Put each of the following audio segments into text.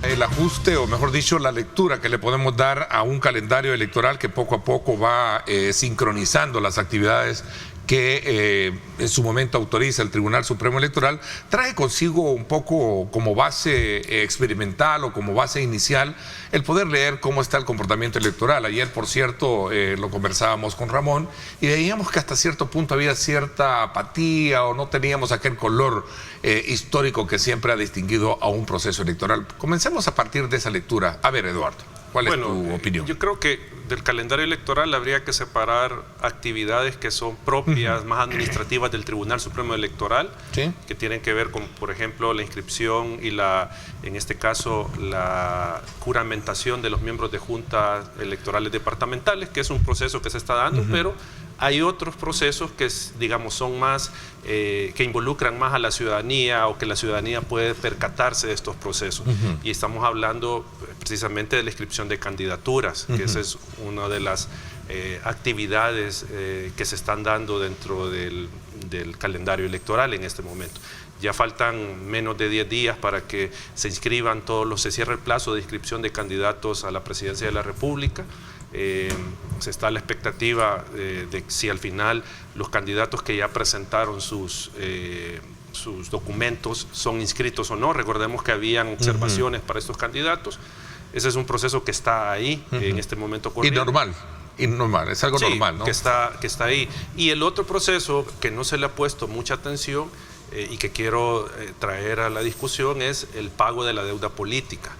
el ajuste, o mejor dicho, la lectura que le podemos dar a un calendario electoral que poco a poco va sincronizando las actividades que en su momento autoriza el Tribunal Supremo Electoral, trae consigo un poco como base experimental o como base inicial el poder leer cómo está el comportamiento electoral. Ayer, por cierto, lo conversábamos con Ramón y veíamos que hasta cierto punto había cierta apatía o no teníamos aquel color histórico que siempre ha distinguido a un proceso electoral. Comencemos a partir de esa lectura. A ver, Eduardo, ¿cuál es tu opinión? Yo creo que del calendario electoral habría que separar actividades que son propias, más administrativas del Tribunal Supremo Electoral, ¿sí?, que tienen que ver con, por ejemplo, la inscripción y en este caso, la juramentación de los miembros de juntas electorales departamentales, que es un proceso que se está dando, pero hay otros procesos que, digamos, son más, que involucran más a la ciudadanía o que la ciudadanía puede percatarse de estos procesos. Y estamos hablando precisamente de la inscripción de candidaturas, que esa es una de las actividades que se están dando dentro del calendario electoral en este momento. Ya faltan menos de 10 días para que se inscriban se cierre el plazo de inscripción de candidatos a la presidencia de la República. Se está a la expectativa de si al final los candidatos que ya presentaron sus documentos son inscritos o no. Recordemos que habían observaciones para estos candidatos. Ese es un proceso que está ahí en este momento corriendo. Y normal, es algo normal, ¿no? Que está ahí. Y el otro proceso que no se le ha puesto mucha atención y que quiero traer a la discusión es el pago de la deuda política.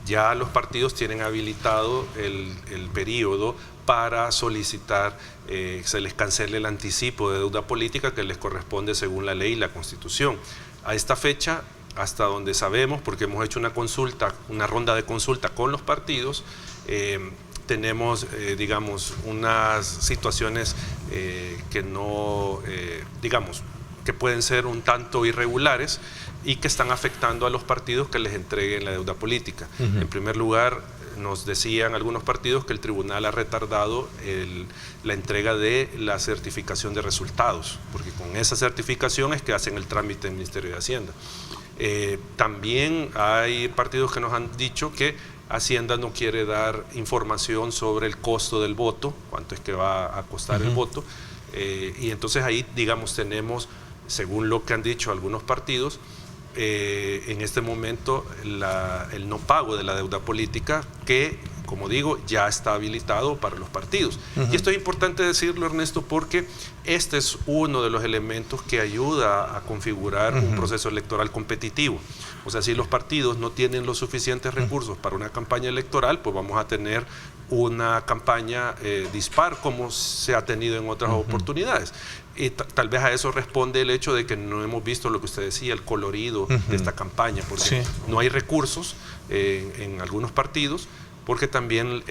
Ya los partidos tienen habilitado el periodo para solicitar se les cancele el anticipo de deuda política que les corresponde según la ley y la Constitución. A esta fecha, hasta donde sabemos, porque hemos hecho una ronda de consulta con los partidos, tenemos, digamos, unas situaciones que no, digamos, que pueden ser un tanto irregulares y que están afectando a los partidos que les entreguen la deuda política. En primer lugar, nos decían algunos partidos que el tribunal ha retardado la entrega de la certificación de resultados, porque con esa certificación es que hacen el trámite del Ministerio de Hacienda. También hay partidos que nos han dicho que Hacienda no quiere dar información sobre el costo del voto, cuánto es que va a costar el voto, y entonces ahí, digamos, tenemos, según lo que han dicho algunos partidos, en este momento el no pago de la deuda política que, como digo, ya está habilitado para los partidos. Y esto es importante decirlo, Ernesto, porque este es uno de los elementos que ayuda a configurar un proceso electoral competitivo. O sea, si los partidos no tienen los suficientes recursos para una campaña electoral, pues vamos a tener una campaña dispar como se ha tenido en otras oportunidades. Y tal vez a eso responde el hecho de que no hemos visto lo que usted decía, el colorido de esta campaña, porque no hay recursos en algunos partidos, porque también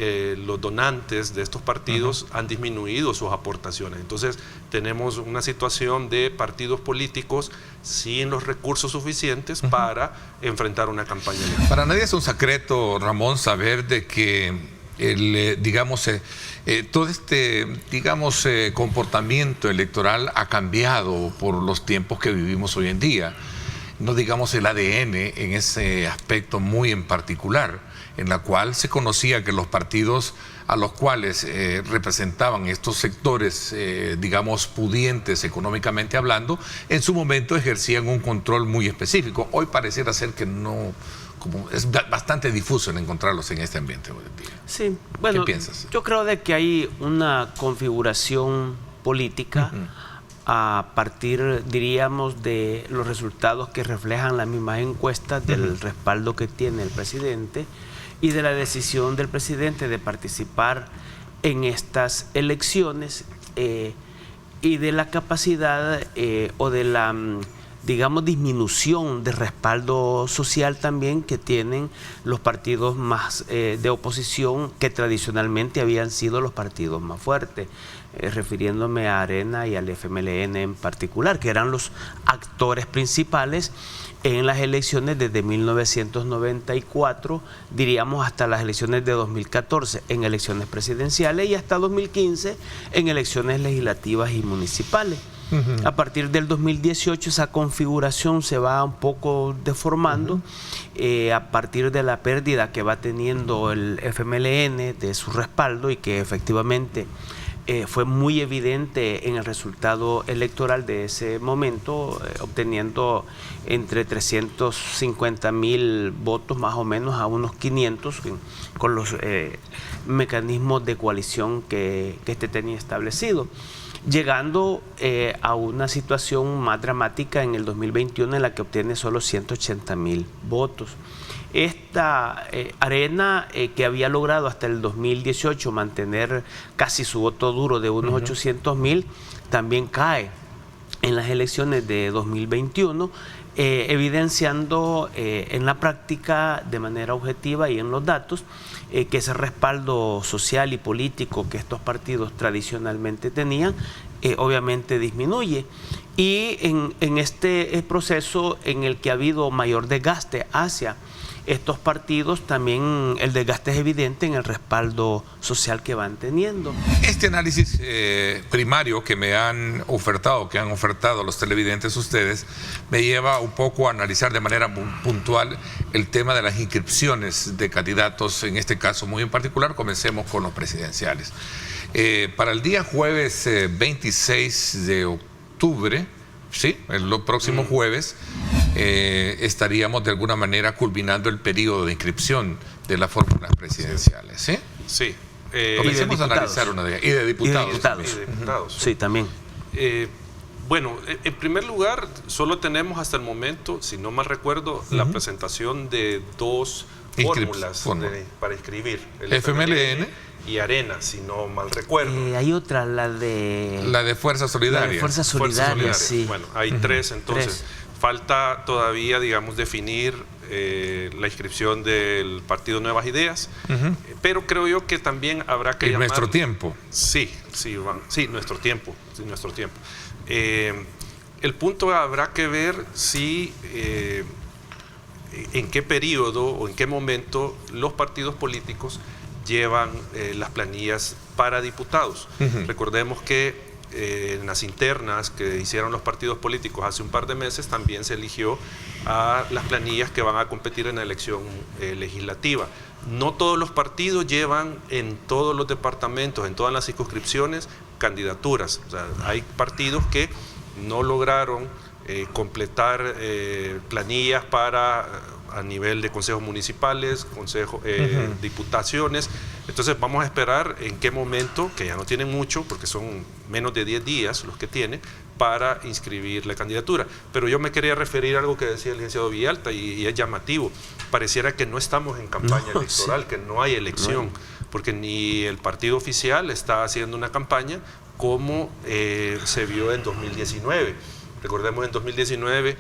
los donantes de estos partidos han disminuido sus aportaciones. Entonces tenemos una situación de partidos políticos sin los recursos suficientes para enfrentar una campaña electoral. Para nadie es un secreto, Ramón, saber de que todo este, comportamiento electoral ha cambiado por los tiempos que vivimos hoy en día. No digamos el ADN en ese aspecto muy en particular, en la cual se conocía que los partidos a los cuales representaban estos sectores, pudientes económicamente hablando, en su momento ejercían un control muy específico. Hoy pareciera ser que no, como es bastante difuso en encontrarlos en este ambiente hoy en día. Sí, bueno, ¿qué piensas? Yo creo de que hay una configuración política a partir, diríamos, de los resultados que reflejan las mismas encuestas del respaldo que tiene el presidente y de la decisión del presidente de participar en estas elecciones y de la capacidad o de la, disminución de respaldo social también que tienen los partidos más de oposición, que tradicionalmente habían sido los partidos más fuertes, refiriéndome a Arena y al FMLN en particular, que eran los actores principales en las elecciones desde 1994, diríamos hasta las elecciones de 2014 en elecciones presidenciales y hasta 2015 en elecciones legislativas y municipales. A partir del 2018 esa configuración se va un poco deformando a partir de la pérdida que va teniendo el FMLN de su respaldo y que efectivamente fue muy evidente en el resultado electoral de ese momento, obteniendo entre 350.000 votos más o menos a unos 500 con los mecanismos de coalición que este tenía establecido, llegando a una situación más dramática en el 2021 en la que obtiene solo 180.000 votos. Esta Arena, que había logrado hasta el 2018 mantener casi su voto duro de unos 800.000, también cae en las elecciones de 2021, evidenciando en la práctica de manera objetiva y en los datos que ese respaldo social y político que estos partidos tradicionalmente tenían obviamente disminuye. Y en este proceso en el que ha habido mayor desgaste hacia estos partidos, también el desgaste es evidente en el respaldo social que van teniendo. Este análisis primario que me han ofertado, que han ofertado los televidentes ustedes, me lleva un poco a analizar de manera puntual el tema de las inscripciones de candidatos, en este caso muy en particular. Comencemos con los presidenciales. Para el día jueves 26 de octubre, sí, el próximo jueves, estaríamos de alguna manera culminando el periodo de inscripción de las fórmulas presidenciales, ¿sí? Sí. Comencemos a analizar una de ellas. Y de diputados. Y de diputados. Sí, también. Bueno, en primer lugar, solo tenemos hasta el momento, si no mal recuerdo, la presentación de dos fórmulas para inscribir. El FMLN y Arena, si no mal recuerdo. Hay otra, la de Fuerza Solidaria. La de Fuerza Solidaria, sí. Bueno, hay tres entonces. Falta todavía, digamos, definir la inscripción del Partido Nuevas Ideas, pero creo yo que también habrá que llamar... nuestro tiempo. Sí, nuestro tiempo. El punto habrá que ver si en qué periodo o en qué momento los partidos políticos llevan las planillas para diputados. Recordemos que en las internas que hicieron los partidos políticos hace un par de meses también se eligió a las planillas que van a competir en la elección legislativa. No todos los partidos llevan en todos los departamentos, en todas las circunscripciones, candidaturas. O sea, hay partidos que no lograron completar planillas para a nivel de consejos municipales, diputaciones. Entonces vamos a esperar en qué momento, que ya no tienen mucho, porque son menos de 10 días los que tienen, para inscribir la candidatura. Pero yo me quería referir a algo que decía el licenciado Villalta y es llamativo. Pareciera que no estamos en campaña electoral, que no hay elección, porque ni el partido oficial está haciendo una campaña como se vio en 2019. Recordemos, en 2019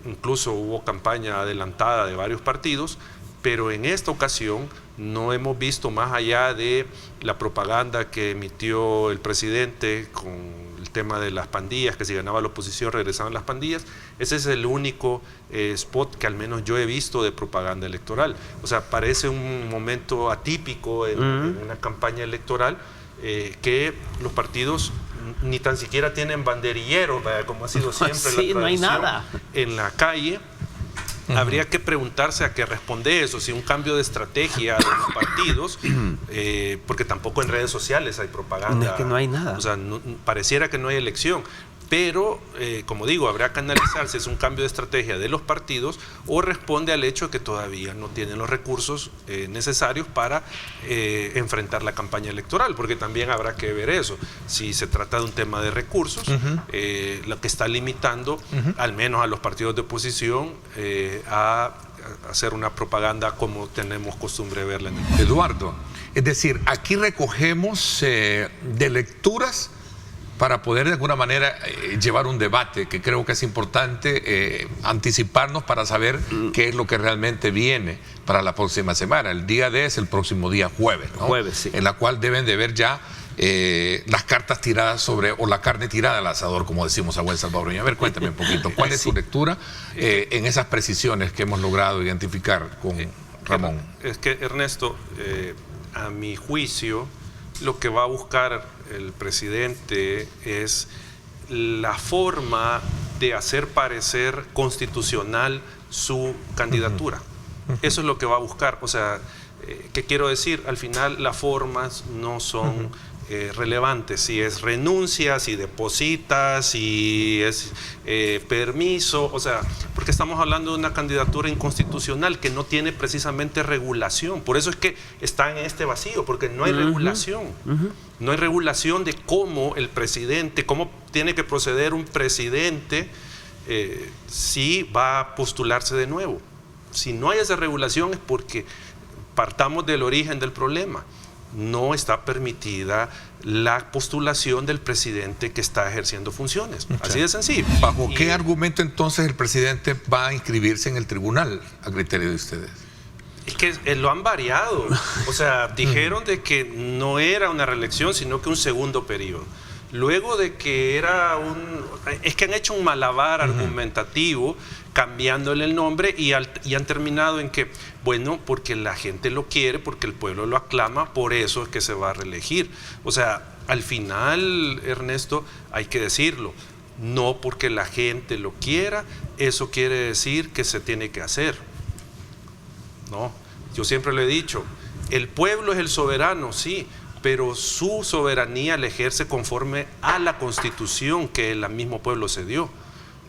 incluso hubo campaña adelantada de varios partidos, pero en esta ocasión no hemos visto, más allá de la propaganda que emitió el presidente con el tema de las pandillas, que si ganaba la oposición regresaban las pandillas. Ese es el único spot que al menos yo he visto de propaganda electoral. O sea, parece un momento atípico en una campaña electoral, que los partidos ni tan siquiera tienen banderilleros, como ha sido siempre la tradición, no hay nada en la calle. Habría que preguntarse a qué responde eso, si un cambio de estrategia de los partidos, porque tampoco en redes sociales hay propaganda. Es que no hay nada. O sea, pareciera que no hay elección. Pero, como digo, habrá que analizar si es un cambio de estrategia de los partidos o responde al hecho de que todavía no tienen los recursos necesarios para enfrentar la campaña electoral, porque también habrá que ver eso. Si se trata de un tema de recursos, lo que está limitando, al menos a los partidos de oposición, a hacer una propaganda como tenemos costumbre de verla en el país. Eduardo, es decir, aquí recogemos de lecturas para poder de alguna manera llevar un debate, que creo que es importante anticiparnos para saber qué es lo que realmente viene para la próxima semana. El día D es el próximo día jueves, ¿no? Jueves, sí. En la cual deben de ver ya las cartas tiradas o la carne tirada al asador, como decimos a buen salvadoreño. A ver, cuéntame un poquito, ¿cuál es tu lectura en esas precisiones que hemos logrado identificar con Ramón? Es que, Ernesto, a mi juicio, lo que va a buscar el presidente es la forma de hacer parecer constitucional su candidatura. Eso es lo que va a buscar. O sea, ¿qué quiero decir? Al final las formas no son relevantes. Si es renuncia, si depositas, si es permiso, o sea, porque estamos hablando de una candidatura inconstitucional que no tiene precisamente regulación. Por eso es que está en este vacío, porque no hay regulación. No hay regulación de cómo el presidente, cómo tiene que proceder un presidente si va a postularse de nuevo. Si no hay esa regulación es porque partamos del origen del problema. No está permitida la postulación del presidente que está ejerciendo funciones. Okay. Así de sencillo. ¿Bajo qué argumento entonces el presidente va a inscribirse en el tribunal, a criterio de ustedes? Es que lo han variado. O sea, dijeron de que no era una reelección, sino que un segundo periodo. Luego de que era es que han hecho un malabar argumentativo cambiándole el nombre y han terminado en que, bueno, porque la gente lo quiere, porque el pueblo lo aclama, por eso es que se va a reelegir. O sea, al final, Ernesto, hay que decirlo, no porque la gente lo quiera, eso quiere decir que se tiene que hacer. No, yo siempre lo he dicho, el pueblo es el soberano, sí, pero su soberanía la ejerce conforme a la Constitución que el mismo pueblo se dio.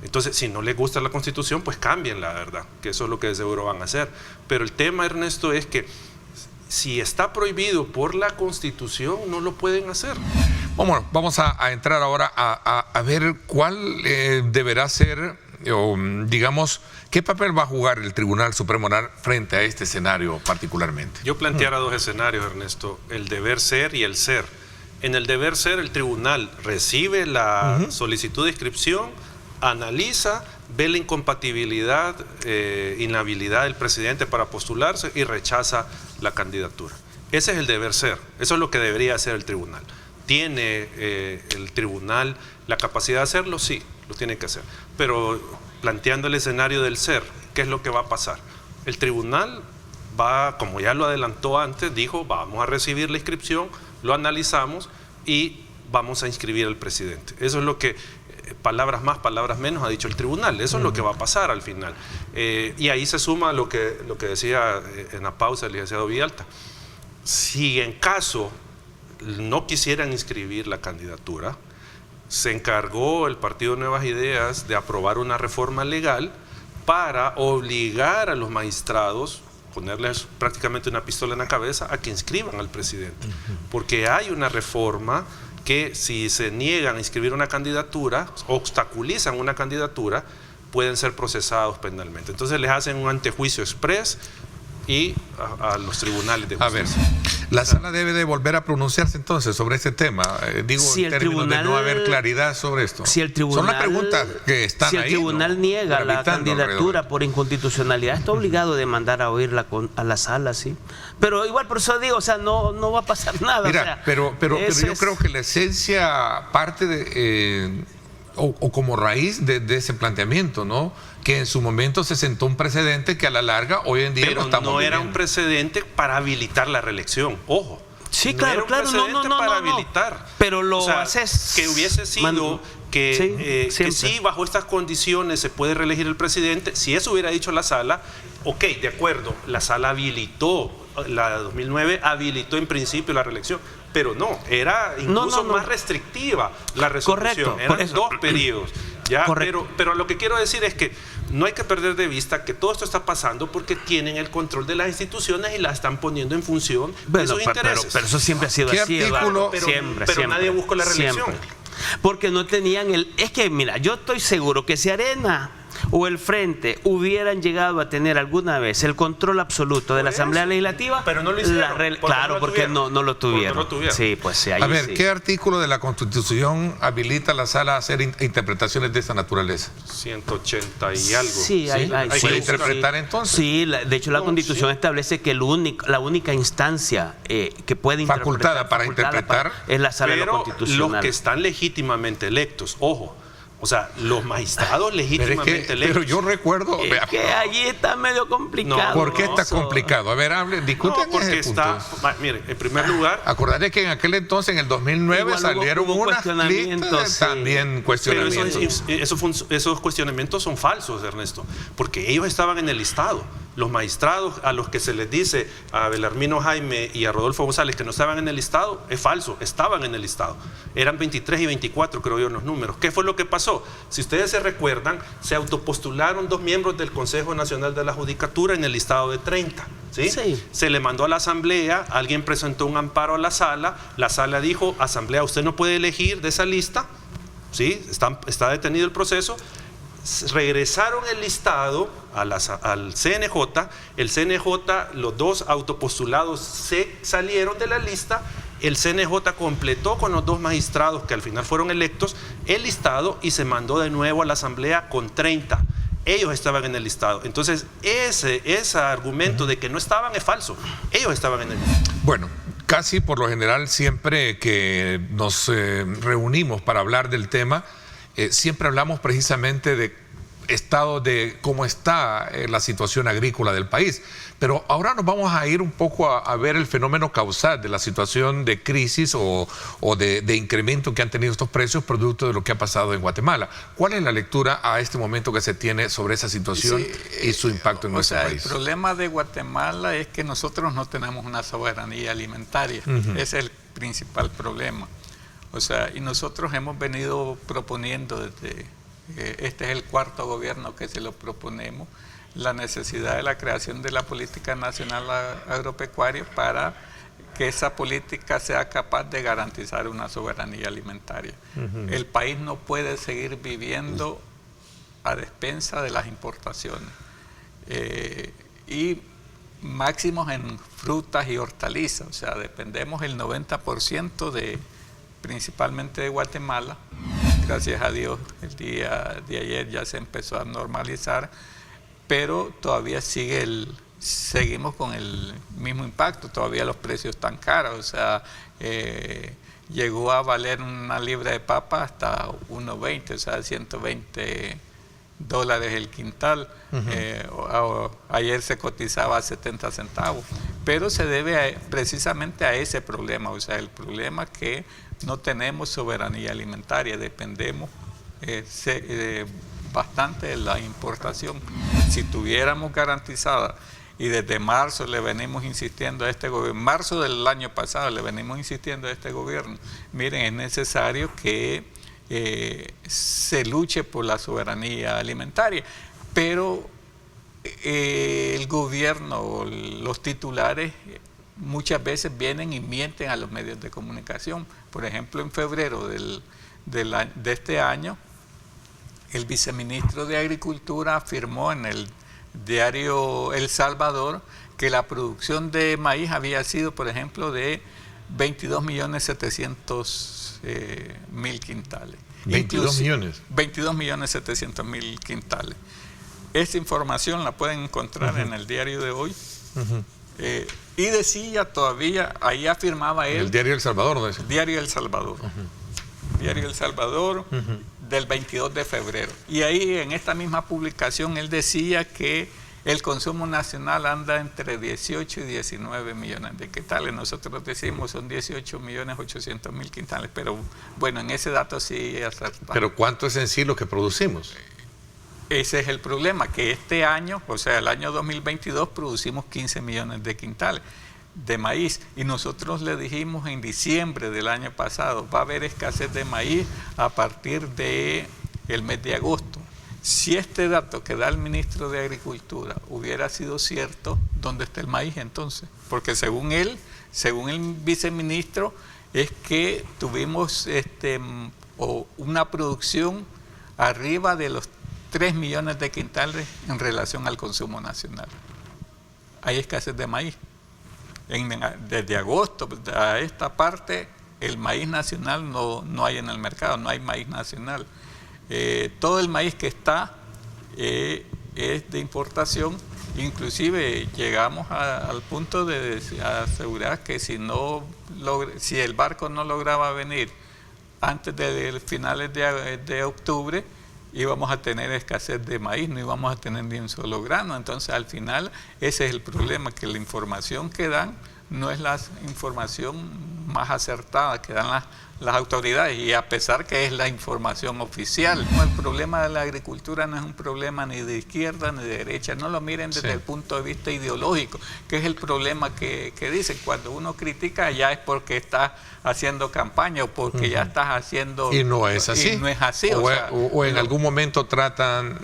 Entonces, si no les gusta la Constitución, pues cambien, la verdad, que eso es lo que de seguro van a hacer. Pero el tema, Ernesto, es que si está prohibido por la Constitución, no lo pueden hacer. Bueno, vamos a entrar ahora a ver cuál deberá ser, o digamos, qué papel va a jugar el Tribunal Supremo frente a este escenario particularmente. Yo planteara dos escenarios, Ernesto, el deber ser y el ser. En el deber ser, el tribunal recibe la solicitud de inscripción, analiza, ve la incompatibilidad, inhabilidad del presidente para postularse y rechaza la candidatura. Ese es el deber ser, eso es lo que debería hacer el tribunal. ¿Tiene el tribunal la capacidad de hacerlo? Sí, lo tiene que hacer. Pero planteando el escenario del ser, ¿qué es lo que va a pasar? El tribunal va, como ya lo adelantó antes, dijo, vamos a recibir la inscripción, lo analizamos y vamos a inscribir al presidente. Eso es lo que, palabras más, palabras menos, ha dicho el tribunal. Eso es lo que va a pasar al final. Y ahí se suma lo que decía en la pausa el licenciado Villalta. Si en caso no quisieran inscribir la candidatura, se encargó el Partido Nuevas Ideas de aprobar una reforma legal para obligar a los magistrados, ponerles prácticamente una pistola en la cabeza, a que inscriban al presidente. Porque hay una reforma que si se niegan a inscribir una candidatura, obstaculizan una candidatura, pueden ser procesados penalmente. Entonces les hacen un antejuicio exprés y a los tribunales de justicia. A ver, la sala debe de volver a pronunciarse entonces sobre este tema, digo, si en términos de no haber claridad sobre esto. Si el tribunal, son las preguntas que están ahí. Si el tribunal niega la candidatura por inconstitucionalidad, está obligado a demandar a oírla a la sala, sí. Pero igual, por eso digo, o sea, no va a pasar nada. Mira, o sea, pero yo creo que la esencia parte de, o como raíz de ese planteamiento, ¿no? Que en su momento se sentó un precedente que a la larga hoy en día pero lo estamos no viviendo. Era un precedente para habilitar la reelección, ojo. Sí, no claro, era un claro, precedente para habilitar. Pero lo o sea, haces... que hubiese sido que sí, bajo estas condiciones se puede reelegir el presidente. Si eso hubiera dicho la sala, ok, de acuerdo, la sala habilitó, la de 2009 habilitó en principio la reelección, pero no, era incluso más restrictiva la resolución. Correcto, eran 2 periodos. ¿Ya? Pero lo que quiero decir es que no hay que perder de vista que todo esto está pasando porque tienen el control de las instituciones y las están poniendo en función de sus intereses. Pero eso siempre ha sido así. Artículo? Pero nadie buscó la reelección. Siempre. Porque no tenían es que mira, yo estoy seguro que si Arena o el Frente hubieran llegado a tener alguna vez el control absoluto de la Asamblea Legislativa, pero no lo hicieron, claro, porque no lo tuvieron. Sí, pues sí, ahí a ver, sí. ¿qué artículo de la Constitución habilita a la sala a hacer interpretaciones de esta naturaleza? 180 y algo. Sí, ahí ¿Puede interpretar entonces? Sí, de hecho la Constitución establece que la única instancia que puede facultada para interpretar es la sala pero constitucional. los que están legítimamente electos, ojo, O sea, los magistrados legítimamente electos. Pero yo recuerdo... que allí está medio complicado. ¿Por qué está complicado? A ver, discuten porque ese está... punto. Miren, en primer lugar... Acordate que en aquel entonces, en el 2009, igual salieron hubo unas cuestionamientos, listas también cuestionamientos. Pero esos cuestionamientos son falsos, Ernesto, porque ellos estaban en el listado. Los magistrados a los que se les dice a Belarmino Jaime y a Rodolfo González que no estaban en el listado, es falso, estaban en el listado. Eran 23 y 24, creo yo, en los números. ¿Qué fue lo que pasó? Si ustedes se recuerdan, se autopostularon 2 miembros del Consejo Nacional de la Judicatura en el listado de 30. ¿Sí? Sí. Se le mandó a la asamblea, alguien presentó un amparo a la sala dijo, asamblea, usted no puede elegir de esa lista, ¿sí? Está detenido el proceso. Regresaron el listado al CNJ, el CNJ, los 2 autopostulados se salieron de la lista, el CNJ completó con los 2 magistrados que al final fueron electos el listado y se mandó de nuevo a la asamblea con 30. Ellos estaban en el listado. Entonces, ese argumento de que no estaban es falso. Ellos estaban en el listado. Bueno, casi por lo general, siempre que nos reunimos para hablar del tema, siempre hablamos precisamente de estado de cómo está la situación agrícola del país. Pero ahora nos vamos a ir un poco a ver el fenómeno causal de la situación de crisis o de incremento que han tenido estos precios producto de lo que ha pasado en Guatemala. ¿Cuál es la lectura a este momento que se tiene sobre esa situación y su impacto en nuestro país? El problema de Guatemala es que nosotros no tenemos una soberanía alimentaria. Ese es el principal problema. O sea, y nosotros hemos venido proponiendo desde... Este es el 4º gobierno que se lo proponemos, la necesidad de la creación de la política nacional agropecuaria para que esa política sea capaz de garantizar una soberanía alimentaria. El país no puede seguir viviendo a despensa de las importaciones y máximos en frutas y hortalizas, o sea, dependemos el 90% principalmente de Guatemala. Gracias a Dios, el día de ayer ya se empezó a normalizar, pero todavía seguimos con el mismo impacto, todavía los precios están caros, o sea, llegó a valer una libra de papa hasta 1.20, o sea, $120 el quintal. Ayer se cotizaba a 70 centavos, pero se debe precisamente a ese problema, o sea, el problema que no tenemos soberanía alimentaria, dependemos bastante de la importación. Si tuviéramos garantizada, y desde marzo le venimos insistiendo a este gobierno, marzo del año pasado le venimos insistiendo a este gobierno, miren, es necesario que se luche por la soberanía alimentaria, pero el gobierno, los titulares, muchas veces vienen y mienten a los medios de comunicación. Por ejemplo, en febrero de este año, el viceministro de Agricultura afirmó en el diario El Salvador que la producción de maíz había sido, por ejemplo, de 22.700.000 quintales. 22 millones. 22.700.000 quintales. Esta información la pueden encontrar en el diario de hoy. Y decía todavía, ahí afirmaba él... El diario El Salvador, ¿no es? Diario El Salvador. Diario El Salvador, del 22 de febrero. Y ahí en esta misma publicación él decía que el consumo nacional anda entre 18 y 19 millones de quintales. Nosotros decimos son 18.800.000 quintales, pero bueno, en ese dato sí acertamos. Pero ¿cuánto es en sí lo que producimos? Ese es el problema, que este año, o sea, el año 2022, producimos 15 millones de quintales de maíz. Y nosotros le dijimos en diciembre del año pasado, va a haber escasez de maíz a partir del mes de agosto. Si este dato que da el ministro de Agricultura hubiera sido cierto, ¿dónde está el maíz entonces? Porque según él, según el viceministro, es que tuvimos una producción arriba de los 3 millones de quintales en relación al consumo nacional. Hay escasez de maíz. Desde agosto a esta parte, el maíz nacional no hay en el mercado, no hay maíz nacional. Todo el maíz que está es de importación. Inclusive llegamos al punto de asegurar que si el barco no lograba venir antes de finales de octubre íbamos a tener escasez de maíz, no íbamos a tener ni un solo grano. Entonces, al final, ese es el problema, que la información que dan no es la información más acertada que dan las autoridades, y a pesar que es la información oficial. El problema de la agricultura no es un problema ni de izquierda ni de derecha, no lo miren desde el punto de vista ideológico, que es el problema que dicen. Cuando uno critica ya es porque está haciendo campaña o porque ya estás haciendo... Y no es así. Y no es así. O en algún momento tratan,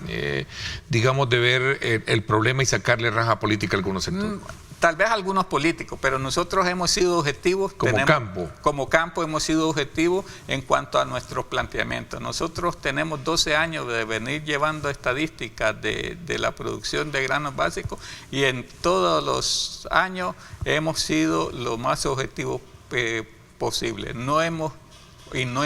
digamos, de ver el problema y sacarle raja política a algunos sectores. Tal vez algunos políticos, pero nosotros hemos sido objetivos. Como campo hemos sido objetivos en cuanto a nuestros planteamientos. Nosotros tenemos 12 años de venir llevando estadísticas de la producción de granos básicos, y en todos los años hemos sido lo más objetivos posible. No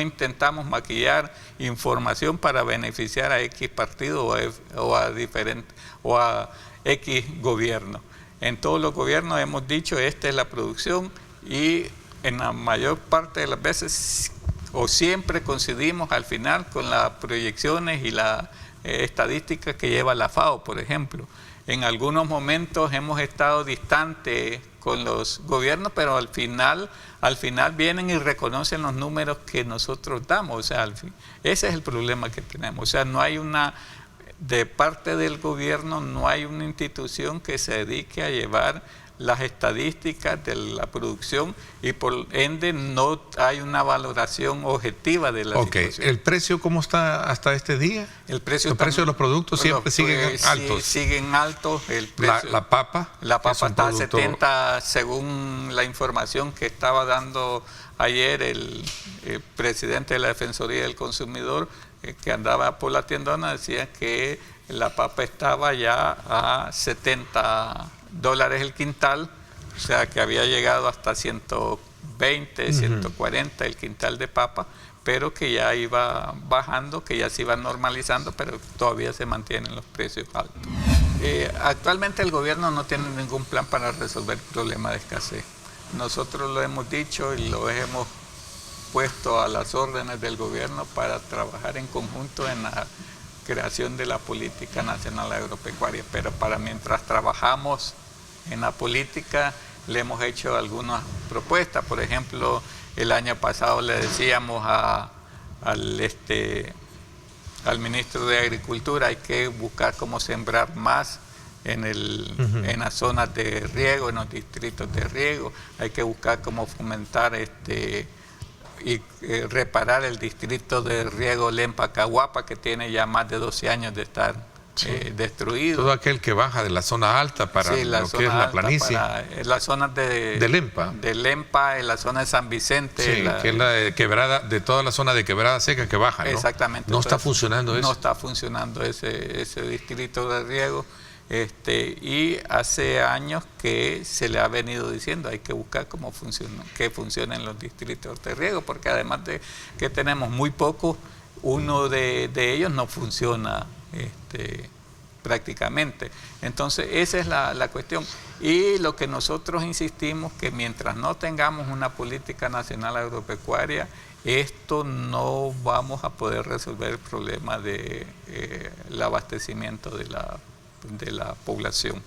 intentamos maquillar información para beneficiar a X partido o a X gobierno. En todos los gobiernos hemos dicho, esta es la producción, y en la mayor parte de las veces o siempre coincidimos al final con las proyecciones y las estadísticas que lleva la FAO, por ejemplo. En algunos momentos hemos estado distantes con los gobiernos, pero al final vienen y reconocen los números que nosotros damos. O sea, ese es el problema que tenemos. O sea, no hay de parte del gobierno no hay una institución que se dedique a llevar las estadísticas de la producción, y por ende no hay una valoración objetiva de la situación. ¿El precio cómo está hasta este día? El precio de los productos siempre siguen altos. Siguen altos. El precio, la papa está a 70, según la información que estaba dando ayer el presidente de la Defensoría del Consumidor, que andaba por la tiendona, decía que la papa estaba ya a $70 el quintal, o sea que había llegado hasta 120, 140 el quintal de papa, pero que ya iba bajando, que ya se iba normalizando, pero todavía se mantienen los precios altos. Actualmente el gobierno no tiene ningún plan para resolver el problema de escasez. Nosotros lo hemos dicho y lo hemos puesto a las órdenes del gobierno para trabajar en conjunto en la creación de la política nacional agropecuaria, pero mientras trabajamos en la política le hemos hecho algunas propuestas. Por ejemplo, el año pasado le decíamos al ministro de Agricultura, hay que buscar cómo sembrar más en las zonas de riego, en los distritos de riego, hay que buscar cómo fomentar y reparar el distrito de riego Lempa-Caguapa, que tiene ya más de 12 años de estar destruido. Todo aquel que baja de la zona alta para lo que es la planicie. Las zonas de Lempa. De Lempa, en la zona de San Vicente. Sí, que es la de quebrada, de toda la zona de quebrada seca que baja, ¿no? Exactamente. No está funcionando eso. No está funcionando ese distrito de riego. Y hace años que se le ha venido diciendo, hay que buscar que funcionen los distritos de riego, porque además de que tenemos muy pocos, uno de ellos no funciona prácticamente. Entonces esa es la cuestión, y lo que nosotros insistimos, que mientras no tengamos una política nacional agropecuaria, esto no vamos a poder resolver el problema del abastecimiento de la población.